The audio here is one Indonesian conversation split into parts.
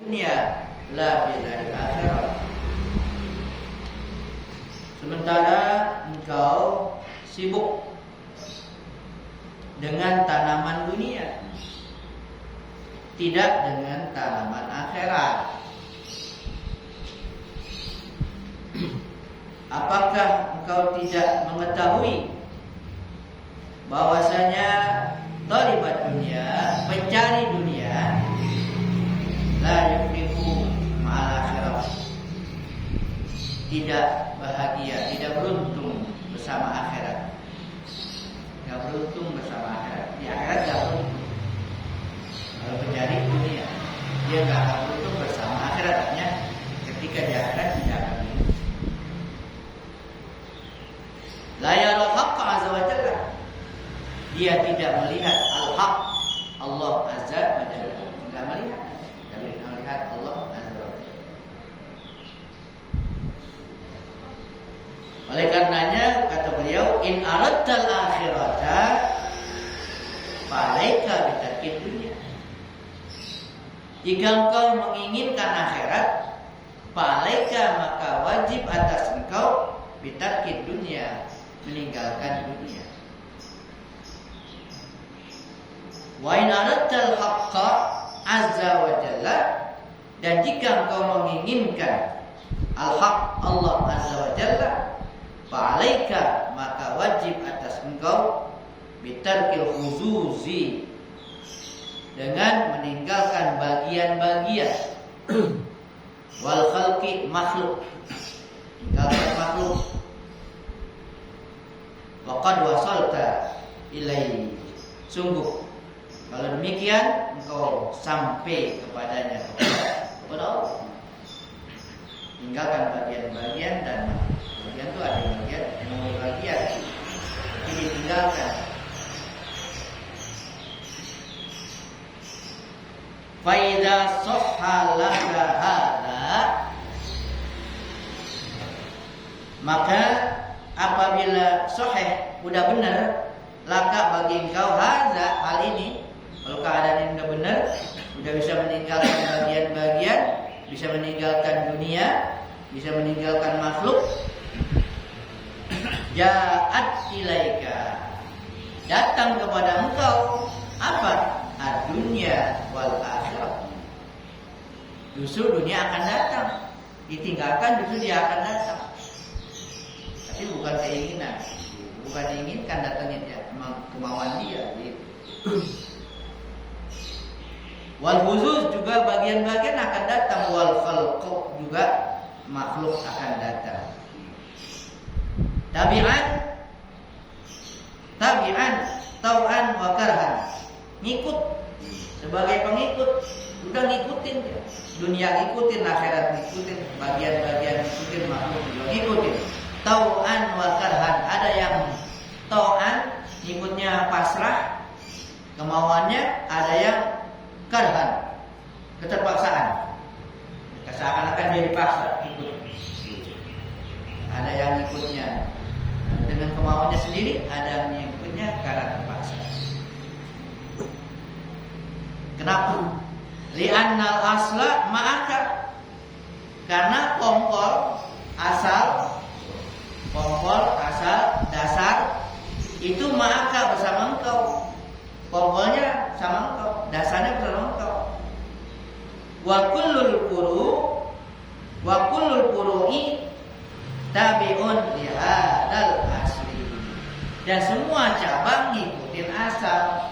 dunya la fi daril akhirah. Sementara engkau sibuk dengan tanaman dunia, tidak dengan tanaman akhirat. Apakah engkau tidak mengetahui bahwasanya thalibat dunia, pencari dunia, la yuflihu ma'al akhirah, tidak bahagia, tidak beruntung bersama akhirat. Tidak beruntung bersama akhirat. Di akhirat tidak beruntung. Kalau pencari dunia, dia tidak akan beruntung bersama akhirat. Artinya ketika di akhirat tidak akan beruntung. La yaral haqqa azza wa jalla, dia tidak melihat al-haq, Allah azza wa jalla. Tidak melihat. Tidak melihat Allah azza wa jalla. Oleh karenanya kata beliau, in aradtal akhirata falaika bitarkid dunya. Jika engkau menginginkan akhirat, falaika maka wajib atas engkau bitarkid dunya, meninggalkan dunia. Wa in aradtal haqqa azza wa jalla, dan jika engkau menginginkan al-haq, Allah azza wa jalla, fa'alaika maka wajib atas engkau bitarkil khuzuzi, dengan meninggalkan bagian-bagian wal khalqi, makhluk, meninggalkan makhluk. Waqad wasalta ilaihi, sungguh kalau demikian engkau sampai kepadanya, kepada Allah. Tinggalkan bagian-bagian dan bagian itu ada bagian yang bagian, ini ditinggalkan. Fa idza sahha laka hadza, maka apabila sahih, udah benar, laka bagi engkau hadza, hal ini, kalau keadaan ini udah benar, udah bisa meninggalkan bagian-bagian, bisa meninggalkan dunia, bisa meninggalkan makhluk, ja'at ilaika, datang kepada engkau apa? Ad-dunya wal akhirah. Justru dunia akan datang, ditinggalkan justru dia akan datang. Tapi bukan keinginan, bukan diinginkan datangnya dia, kemauan dia gitu. Wal khusus juga bagian-bagian akan datang, wal khalq juga makhluk akan datang. Tabi'an tau'an wa karhan, ngikut sebagai pengikut, udah ngikutin dia. Dunia ngikutin, akhirat ngikutin, bagian-bagian ngikutin, makhluk juga ngikutin. Tau'an wa karhan, ada yang tau'an ngikutnya pasrah kemauannya, ada yang karhan keterpaksaan, seakan-akan dia dipaksa ikut. Ada yang ikutnya dengan kemauannya sendiri, ada yang ikutnya karena terpaksa. Kenapa? Li'annal asla ma'aka, karena pongpol asal dasar itu ma'aka, bersama engkau. Pongpolnya sama engkau, dasarnya bersama engkau. Wa kullul furu'i tabi'un lihadal asli, dan semua cabang ngikutin asal,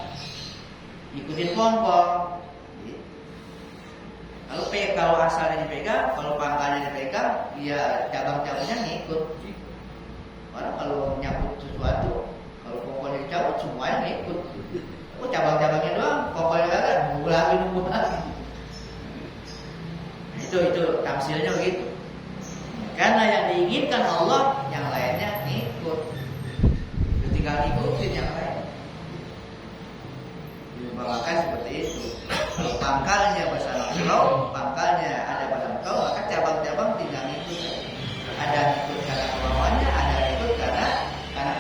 ngikutin pongpol. Kalau asalnya dipegang, kalau pangkalnya dipegang, ya cabang-cabangnya ngikut. Orang kalau nyabut sesuatu, kalau pongpolnya dicabut, semuanya ngikut. Oh, cabang-cabangnya doang, pongpolnya kagak, nunggu lagi. Itu tamsilnya begitu. Karena yang diinginkan Allah, yang lainnya ngikut. Tinggal ngikutin yang lain. Maka seperti itu. Kalau pangkalnya bersama engkau, pangkalnya ada pada engkau, maka cabang-cabang tinggal ngikut. Ada ngikut karena kemauannya, ada ngikut karena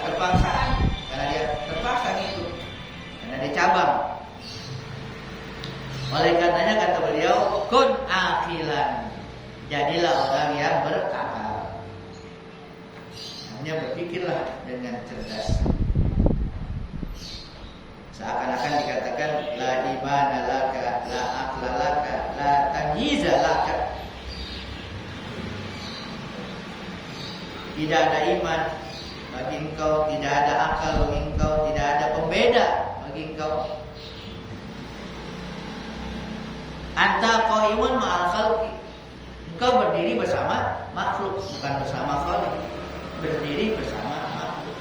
terpaksaan, karena dia terpaksa ngikut, karena dia cabang. Oleh karenanya kata beliau, kun Jadilah orang yang berakal. Hanya berpikirlah dengan cerdas. Seakan-akan dikatakan la imana laka, la aqla laka, la tamyiza laka. Tidak ada iman bagi engkau, tidak ada akal bagi engkau, tidak ada pembeda bagi engkau. Anta qaimun ma'al khalqi. Engkau berdiri bersama makhluk, bukan bersama khaliq. Berdiri bersama makhluk.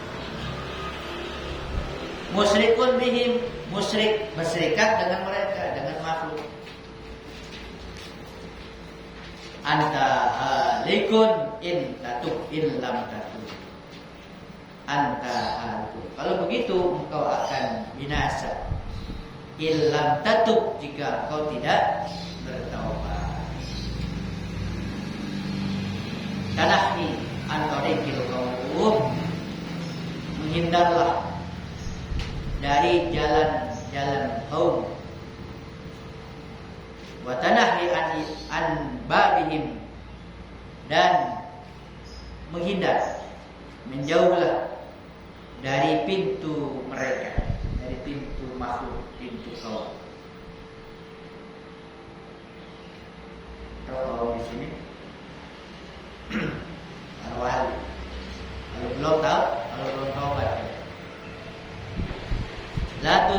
Musyrikun bihim, musyrik berserikat dengan mereka, dengan makhluk. Anta halikun in tatub in lam tatub. Anta halikun. Kalau begitu engkau akan binasa. In lam tatub, jika engkau tidak bertaubat. Tanahi antarikil qaum, menghindarlah dari jalan-jalan kaum. Wa tanahi an babihim, dan menghindar, menjauhlah dari pintu mereka, dari pintu makhluk, pintu kaum. Kalau di sini Arwali, kalau belum tahu, kalau belum tahu baca. La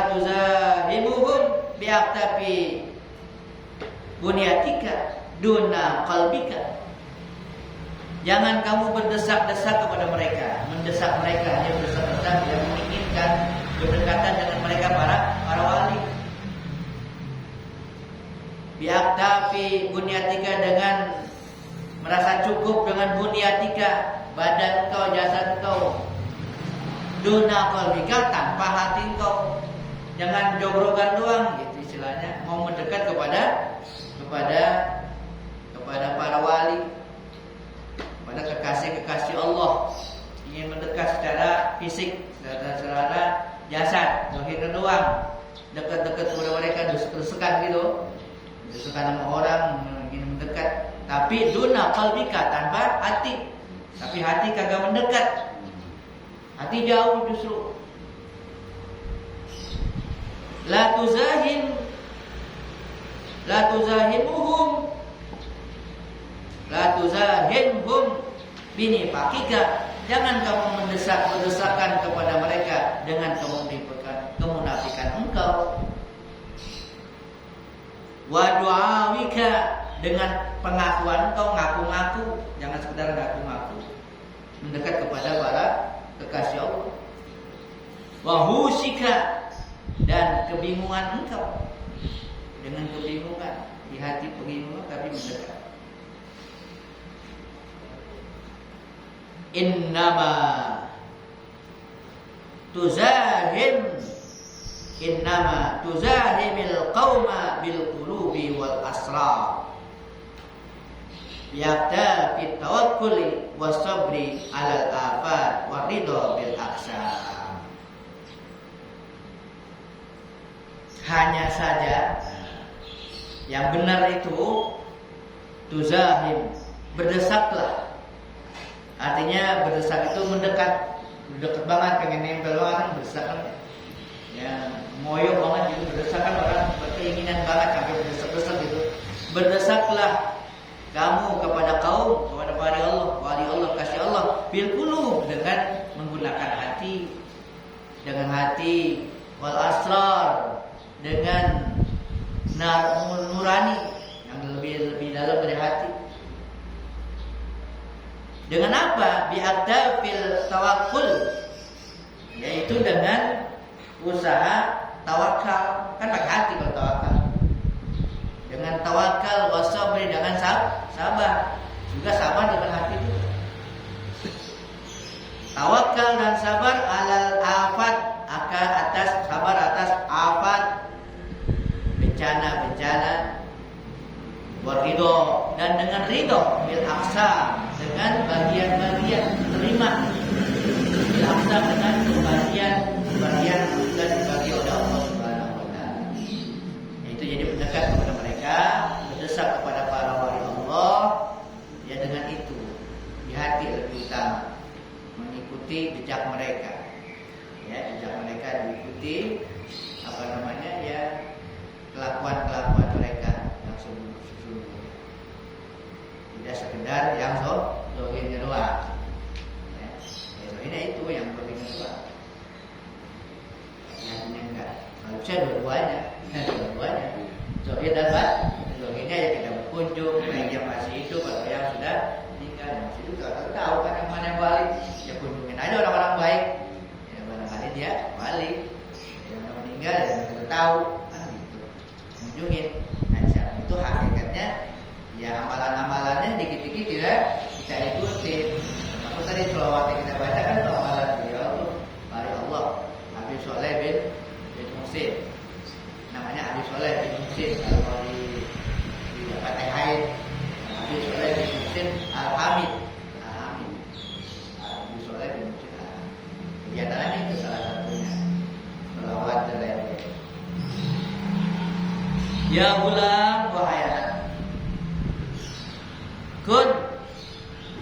tuzahimuhum bi'aktafi bunyatika duna qalbika. Jangan kamu berdesak-desak kepada mereka, mendesak mereka, hanya berdesak-desak, yang menginginkan berdekatan dengan mereka para wali. Bi'aktafi bunyatika, dengan merasa cukup dengan bunyatika, badan kau, jasad kau. Duna qalbika, tanpa hati kau. Jangan jogrogan doang, gitu istilahnya. Mau mendekat kepada para wali, kepada kekasih-kekasih Allah. Ingin mendekat secara fisik, secara jasad, zahir doang. Dekat-dekat kepada mereka, desek-desekan gitu. Desekan sama orang, ingin mendekat. Tapi duna qalbika, tanpa hati. Tapi hati kagak mendekat. Hati jauh justru. La tuzahimhum bini pakika. Jangan kamu berdesakan kepada mereka dengan kemunafikan engkau. Wa du'awika, dengan pengakuan engkau, ngaku-ngaku. Jangan sekedar ngaku-ngaku. Mendekat kepada para kekasih Allah. Wa husika, dan kebingungan engkau. Dengan kebingungan, di hati kebingungan tapi mendekat. Innama tuzahimil qauma bil qulubi wal asrar. Yakta fit tawakkuli was sabri alal afat wa ridha bil aqsam. Hanya saja yang benar itu tuzahim, berdesaklah. Artinya berdesak itu mendekat, dekat banget, pengen nempel banget, berdesak kan. Ya, moyok banget gitu, berdesak kan, orang berkeinginan banget sampai berdesak-desak gitu. Berdesaklah kamu kepada kaum, kepada wali Allah, kasih Allah, bil qulub, dengan menggunakan hati, dengan hati, wal asrar, dengan nurani yang lebih dalam dari hati. Dengan apa? Bi'adafil tawakkul, yaitu dengan usaha tawakal. Kan pakai hati kalau tawakal. Dengan tawakal, wasabri, dengan sabar. Juga sama dengan hati itu. Tawakal dan sabar alal afat, sabar atas afat, bencana-bencana. Waridho, dan dengan ridho bil aqsa, dengan bagian-bagian terima. Bil aqsa, dengan bagian sudah dibagi oleh Allah Subhanahu wa taala. Itu jadi mendekat kepada mereka, mendesak kepada para wali sebagiannya ya kita berkunjung, baik yang masih hidup atau yang sudah meninggal. Yang masih hidup kalau tahu kan yang mana yang balik, ya kunjungin aja orang-orang baik. Ya barangkali dia balik. Yang meninggal ya kita tahu kan gitu. Kunjungin. Nah, itu hakikatnya ya amalan-amalannya dikit-dikit ya kita ikutin. Aku tadi selawat yang kita baca kan amalan beliau tuh dari Allah. Habib Soleh bin Muhsin. Namanya Habib Soleh bin Muhsin kalau di Fatihah. Habib Soleh bin Muhsin Al-Hamid. Habib Soleh bin Muhsin Al-Hamid. Di antaranya itu salah satunya. Selawat dari Ya gulam wahai anak. Kun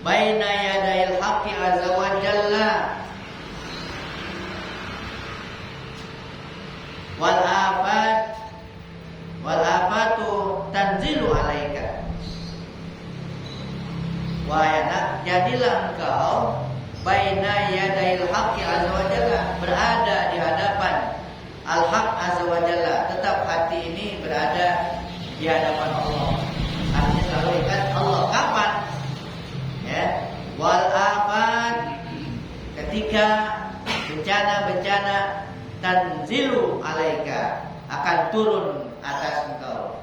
baina yadayil haqqi azza wa jalla wal afatu tanzilu alaika. Wahai anak, jadilah engkau baina yadayil haqqi azza wa jalla, berada di hadapan al-haq azza wa jalla. Tetap hati ini berada di hadapan Allah. Artinya selalu ingat Allah. Kapan? Ya, wal afat, ketika bencana-bencana tanzilu alaika, akan turun atas engkau.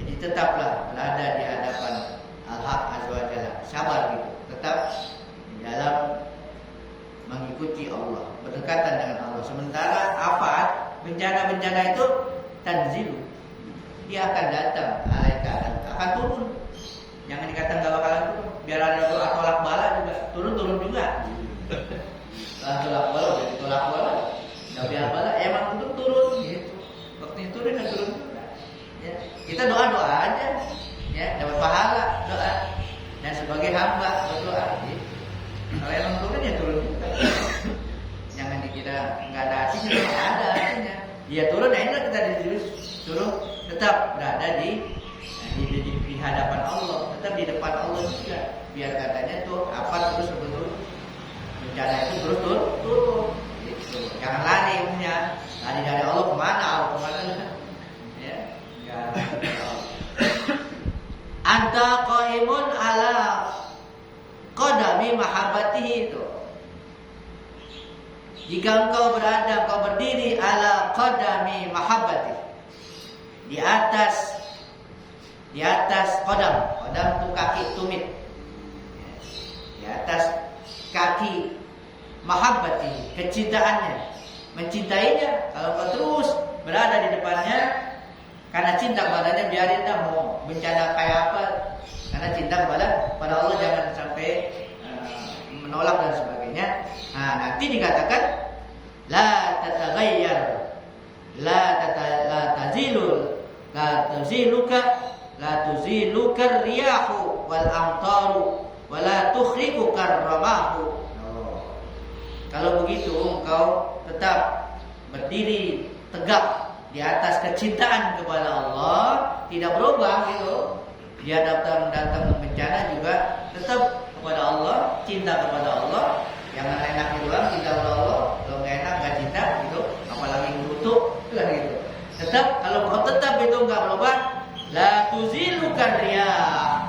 Jadi tetaplah berada di hadapan Al-Haq Azza wa Jalla. Sabar gitu. Tetap di dalam mengikuti Allah, berdekatan dengan Allah. Sementara afat, bencana-bencana itu tanzilu, dia akan datang alaika, akan turun. Jangan dikatakan gak bakalan turun. Biar ada doa tolak bala juga, turun juga. Tolak bala, jadi tolak bala. Gak biar bala, emang untuk turun gitu. Waktunya turun dan turun juga. Ya, kita doa aja, ya dapat pahala doa. Dan sebagai hamba berdoa. Gitu. Kalau emang turun ya turun juga. Jangan dikira nggak ada artinya, ada artinya. Dia turun, ya ini kita disuruh tetap berada di hadapan Allah, tetap di depan Allah juga. Biar katanya tuh apa terus betul bencana itu terus turun. Gitu. Jangan lari punya, lari dari Allah kemana? Ya, anta qaimun ala qadami mahabbatihi itu. Jika engkau berdiri ala qadami mahabbati, di atas qadam itu kaki tumit, di atas kaki mahabbati, kecintaannya, mencintainya. Kalau kau terus berada di depannya karena cinta kepadanya, biarin dah mau bencana kayak apa, karena cinta kepada Allah, jangan sampai menolak dan sebagainya. Nah, nanti dikatakan la tataghayyar, la tuziluka riyahu wal amtaru wa la tukhrikuka ramahu. Kalau begitu engkau tetap berdiri tegak di atas kecintaan kepada Allah, tidak berubah gitu. Dia datang bencana juga tetap kepada Allah, cinta kepada Allah. Jangan enak doang cinta kepada Allah, kalau nggak enak nggak cinta gitu, apalagi ngurutuk kan gitu. Tetap kalau kau tetap itu nggak berubah, la tuzilukan riyah,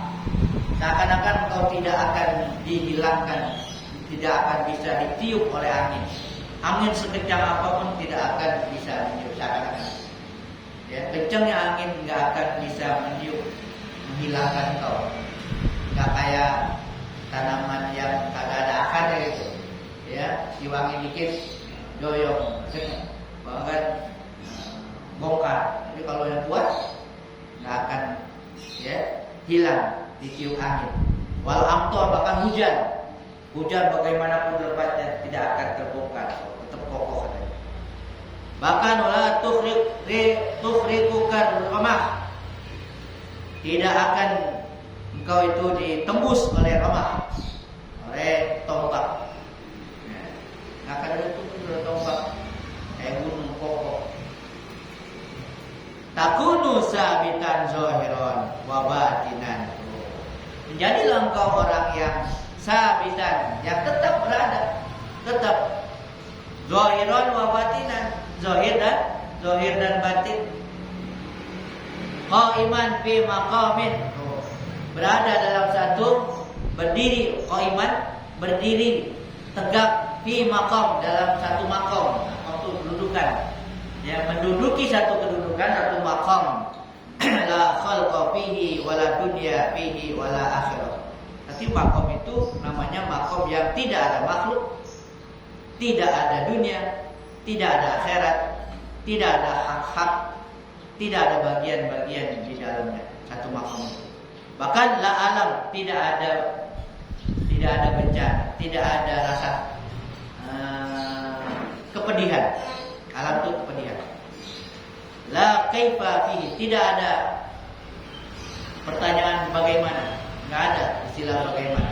seakan-akan kau tidak akan dihilangkan, tidak akan bisa ditiup oleh angin. Angin sekencang apapun tidak akan bisa meniup, seakan-akan. Ya, kencangnya angin nggak akan bisa meniup, menghilangkan kau. Nggak kayak tanaman yang kagak ada akarnya gitu. Ya, diwangi dikit, doyong, bahkan bongkar. Jadi kalau yang kuat nggak akan ya hilang ditiup angin. Wal amtor, bahkan hujan bagaimanapun lebatnya tidak akan terbongkar, tetap kokoh katanya. Bahkan wala tukhriqukar ramah, tidak akan engkau itu ditembus oleh ramah, oleh tombak. Nggak akan ada oleh tombak kayak gunung kokoh. Takunu sabitan zahiran wa batinan. Menjadilah engkau orang yang sabitan, yang tetap berada, tetap zahiran wa batinan, zahir dan batin. Qa'iman fi maqamin, berada dalam satu berdiri, qa'iman berdiri tegak, fi maqam dalam satu maqam. Maqam itu kedudukan. Ya, menduduki satu kedudukan, satu maqam. La khalqa fihi wala dunya fihi wala akhirah. Tapi maqam itu namanya maqam yang tidak ada makhluk, tidak ada dunia, tidak ada akhirat, tidak ada hak-hak, tidak ada bagian-bagian di dalamnya, satu maqam itu. Bahkan la alam, tidak ada bencana, tidak ada rasa kepedihan. Alam itu kepedihan. La kaifa fihi, tidak ada pertanyaan bagaimana, enggak ada istilah bagaimana.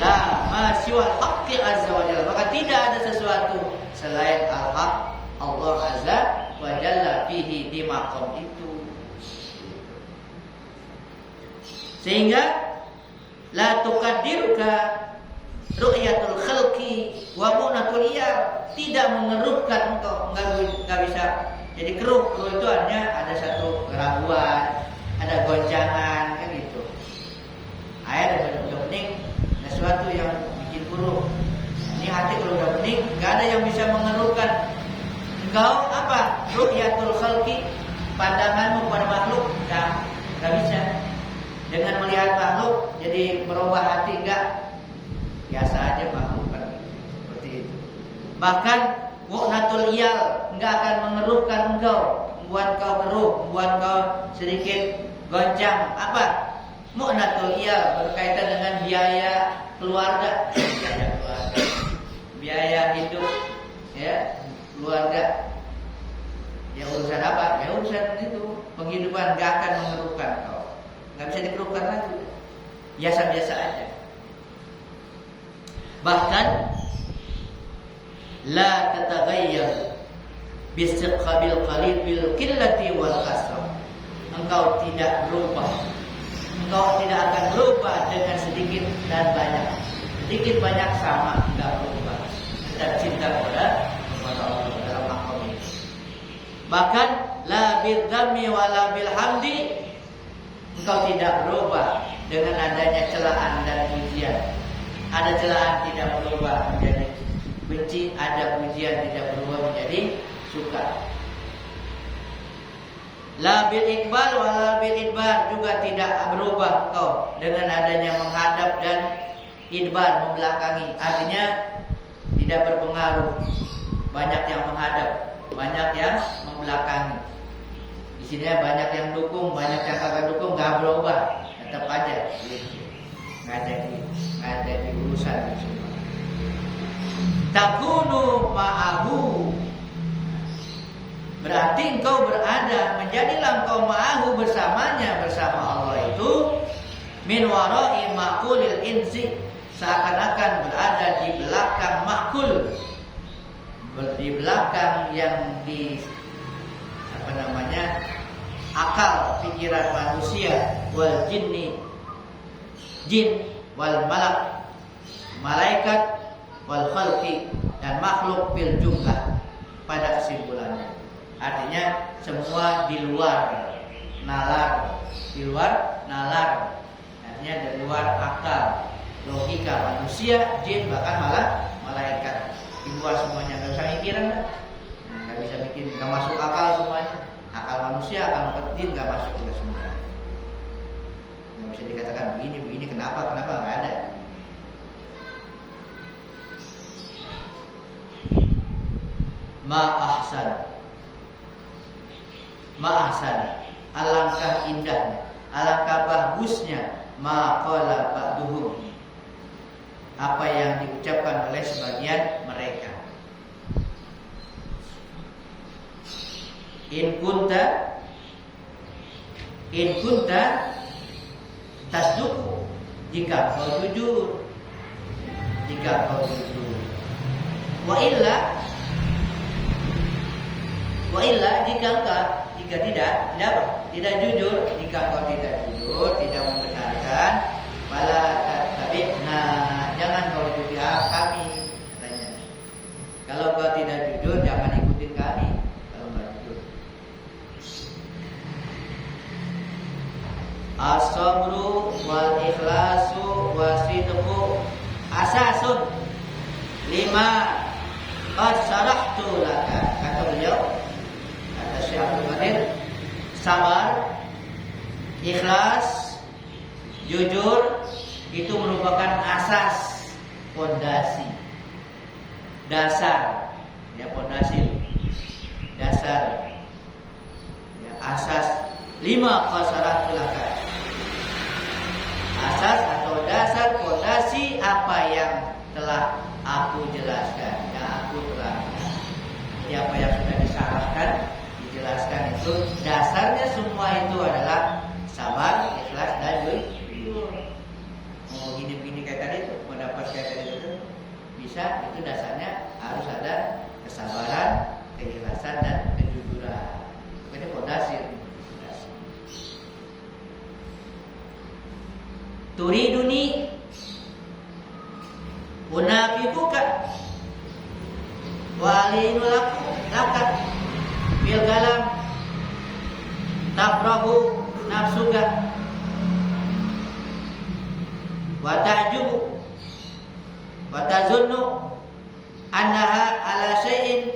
La ma siwal haqqi azza wa jalla, maka tidak ada sesuatu selain al-haq, Allah azza wa jalla fihi, di maqam itu. Sehingga la tuqaddiruka ru'yatul khalqi wa munatul iyab, tidak mengerukkan engkau, enggak bisa. Jadi keruh itu artinya ada satu keraguan, ada goncangan, kan gitu. Air udah bening, ada sesuatu yang bikin keruh. Ini hati kalau udah bening, nggak ada yang bisa mengeruhkan. Engkau apa? Ru'yatul khalqi, pandanganmu pada makhluk, nggak bisa. Dengan melihat makhluk, jadi merubah hati, enggak. Biasa aja makhluk kan, seperti itu. Bahkan mu'natul iyal, enggak akan mengeruhkan engkau, membuat kau keruh, membuat kau sedikit goncang. Apa? Mu'natul iyal berkaitan dengan biaya keluarga, biaya hidup, ya, keluarga. Ya urusan apa? Ya urusan itu, penghidupan, enggak akan mengeruhkan kau. Enggak bisa dikeruhkan lagi. Biasa-biasa aja. Bahkan la tataghayyar bistiqabil qalil bil qillati wal kasrah. Engkau tidak berubah. Engkau tidak akan berubah dengan sedikit dan banyak. Sedikit banyak sama, enggak berubah. Tetap cinta kepada Allah dalam maqam ini. Bahkan la bil dhammi wala bil hamdi, engkau tidak berubah dengan adanya celaan dan pujian. Ada celaan tidak berubah menjadi benci, ada pujian tidak berubah menjadi suka. La bil iqbal wala bil idbar, juga tidak berubah engkau dengan adanya menghadap dan idbar, membelakangi. Artinya tidak berpengaruh. Banyak yang menghadap, banyak yang membelakangi. Di sini banyak yang dukung, banyak yang kagak dukung, enggak berubah, tetap aja. Enggak jadi urusan semua. Takunu ma'ahu, berarti engkau berada, menjadilah engkau ma'ahu, bersamanya, bersama Allah itu, min wara'i ma'kulil insi, seakan-akan berada di belakang makul, di belakang yang di akal, pikiran manusia, wal jinni, jin, wal malak, malaikat, wal khalqi, dan makhluk bil jumlah, pada kesimpulannya. Artinya semua di luar nalar, artinya di luar akal, logika manusia, jin, bahkan malah malaikat. Di luar semuanya, nggak bisa mikirin, nggak bisa mikir, nggak masuk akal semuanya. Akal manusia, akal jin nggak masuk juga semua. Nggak bisa dikatakan begini, kenapa nggak ada. Ma'ahsan, alangkah indahnya, alangkah bagusnya, maqala ba'duhum, apa yang diucapkan oleh sebagian mereka. In kunta tasduqu, jika kau jujur, wa illa jika tidak jujur, jika kau tidak jujur, tidak membenarkan, malah tabi'na, jangan kau ikuti kami, katanya. Kalau kau tidak jujur, jangan ikutin kami. Kalau nggak jujur, As-sabru wal ikhlasu wasidqu asasun lima qad syarahtu laka. Kata beliau, kata Syekh Abdul Qadir, sabar, ikhlas, jujur itu merupakan asas, fondasi, dasar, ya fondasi, dasar, ya asas lima qasarat laka. Asas atau dasar fondasi apa yang telah aku jelaskan, yang aku terangkan. Jadi apa yang sudah disarahkan, dijelaskan itu dasarnya semua itu adalah sabar, ikhlas dan jujur. Mau gini-gini kayak tadi itu, mendapat kayak tadi itu bisa, itu dasarnya harus ada kesabaran, keikhlasan dan kejujuran. Ini fondasi. Turiduni unafiquka wa alinu lakat bil galam tabrahu nafsuka wa ta'jubu wa tazunnu annaha ala syai'in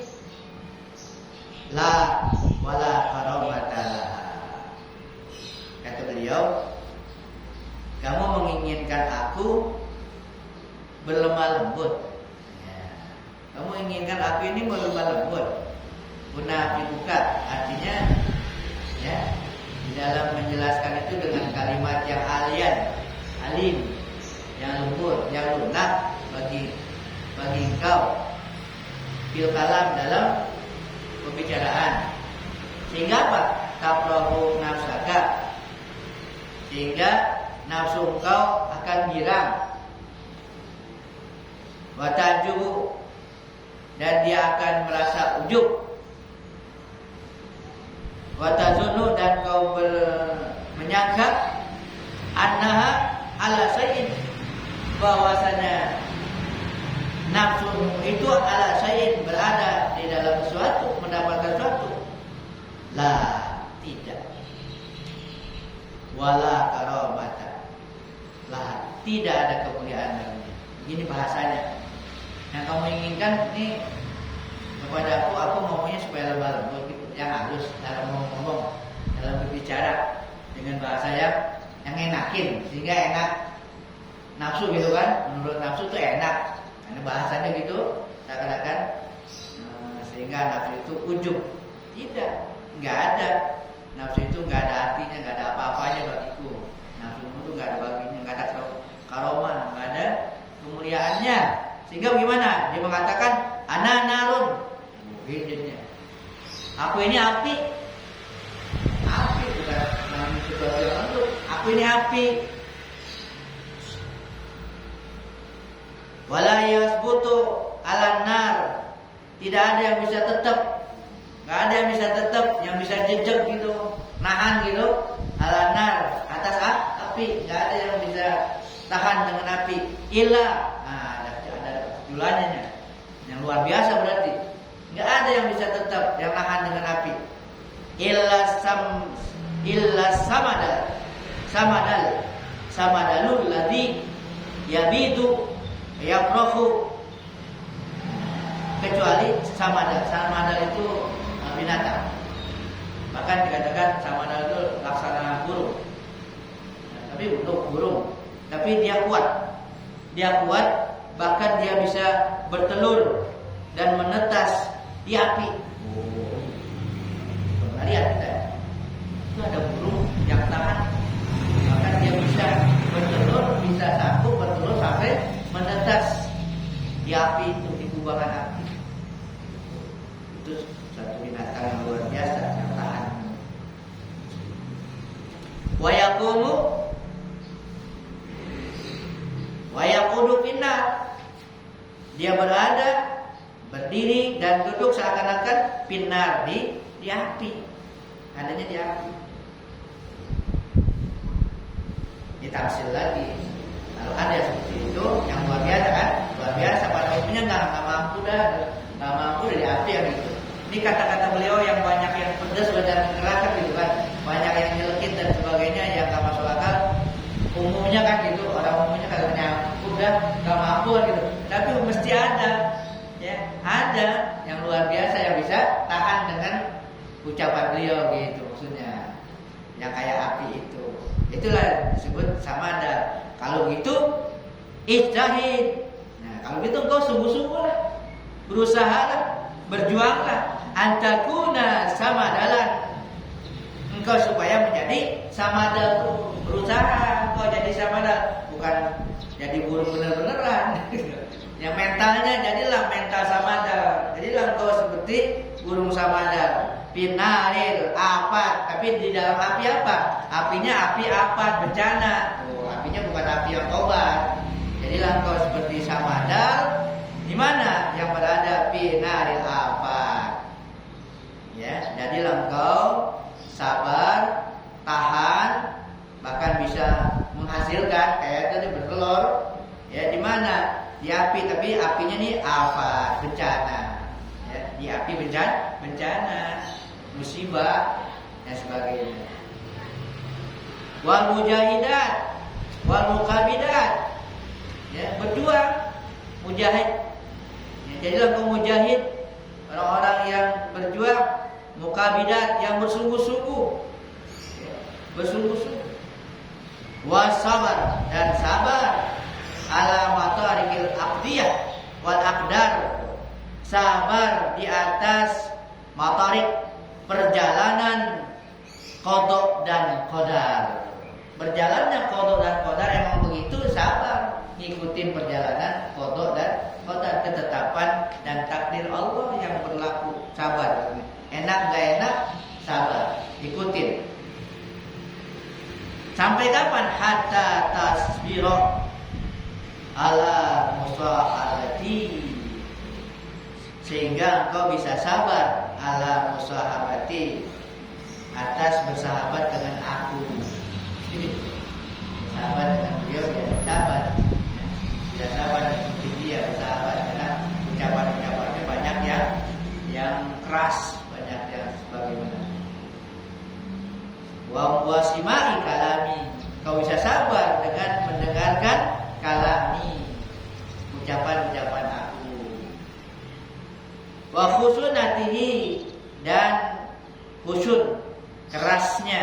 la wala karamata. Kata beliau, kamu menginginkan aku berlemah lembut. Ya. Kamu inginkan aku ini berlemah lembut. Munafiquka artinya, ya, di dalam menjelaskan itu dengan kalimat yang alim, yang lembut, yang lunak bagi engkau. Fil kalam dalam pembicaraan. Sehingga apa? Taprahu nafsaka. Sehingga nafsu engkau akan girang, watajubu, dan dia akan merasa ujub, watazunu, dan kau menyangka annaha ala syai'in, bahwasanya nafsu itu ala syai'in, berada di dalam sesuatu, mendapatkan sesuatu. Lah, tidak. Wala karamata, lah tidak ada kemuliaan dalamnya. Begini bahasanya. Yang kamu inginkan ini kepada aku maunya supaya lemah lembut, yang halus dalam ngomong, dalam berbicara dengan bahasa yang enakin, sehingga enak nafsu gitu kan. Menurut nafsu itu enak, karena bahasanya gitu, seakan-akan sehingga nafsu itu ujub. Tidak, nggak ada. Nafsu itu nggak ada artinya, nggak ada apa-apanya bagiku. Nafsu itu nggak ada baginya, nggak ada karomah, nggak ada kemuliaannya. Sehingga bagaimana? Dia mengatakan ana narun. Aku ini api. Api bukan namanya sesuatu yang untuk. Aku ini api. Wala yasbutu ala nar. Tidak ada yang bisa tetap. Gak ada yang bisa tetap, yang bisa jejak gitu, nahan gitu, ala nar, atas api. Gak ada yang bisa tahan dengan api. Illa, nah ada julannya, yang luar biasa berarti. Gak ada yang bisa tetap, yang nahan dengan api. Illa samadalul ladzi yabitu yaprahu, kecuali samadal itu binatang. Bahkan dikatakan samadal itu laksana burung. Nah, tapi untuk burung, tapi dia kuat, bahkan dia bisa bertelur dan menetas di api. Pernah lihat kita? Itu ada burung yang tahan, bahkan dia bisa bertelur, bisa sanggup bertelur sampai menetas di api, itu di kubangan api. Itu satu binatang yang luar biasa, yang tahan. Wa yaqudu finnar, dia berada, berdiri dan duduk seakan-akan finnar, di api, adanya di api. Ditafsir lagi, kalau ada seperti itu yang luar biasa kan, luar biasa, pada umumnya nggak mampu dari api yang itu. Ini kata-kata beliau yang banyak yang pedas dan mengeraskan gitu kan, banyak yang nyelekit dan sebagainya, yang nggak masuk akal. Itulah disebut samada. Kalau gitu ijtahid. Nah, kalau gitu engkau sungguh-sungguhlah, berusahalah, berjuanglah antakuna samadalan. Engkau supaya menjadi samada, berusaha engkau jadi samada, bukan jadi burung bener-beneran. Yang mentalnya jadilah mental samada. Jadilah engkau seperti burung samada. Pinaril apat, tapi di dalam api apa? Apinya api apat, bencana. Oh, apinya bukan api yang tobat. Jadilah engkau seperti samada. Di mana? Yang berada pinaril apat. Ya, jadilah engkau sabar, tahan, bahkan bisa menghasilkan kayak tadi bertelur. Ya, di mana? Di api, tapi apinya nih apa? Bencana. Ya, di api bencana, musibah dan sebagainya. Wal mujahidat, wal muqabidat. Ya, berjuang, mujahid. Ya, jadilah kau mujahid, orang-orang yang berjuang, muqabidat yang bersungguh-sungguh. Ya, bersungguh-sungguh. Wasabar, dan sabar ala matarikil aqdiyah wal aqdar. Sabar di atas matarik, perjalanan qada dan qadar. Berjalannya qada dan qadar emang begitu, sabar ngikutin perjalanan qada dan qadar, ketetapan dan takdir Allah yang berlaku. Sabar, enak gak enak, sabar, ikutin. Sampai kapan? Hatta tasbiro ala musahabati, sehingga engkau bisa sabar ala musahabati, atas bersahabat dengan aku. Sahabat dengan beliau ya sahabat. Ya sahabat dengan dia, bersahabat dengan ucapan-ucapannya banyak yang keras, banyak yang sebagaimana. Wa wasimai kalami, kau bisa sabar dengan mendengarkan kalami, ucapan-ucapan aku. Wa khusunatihi, dan khusun, kerasnya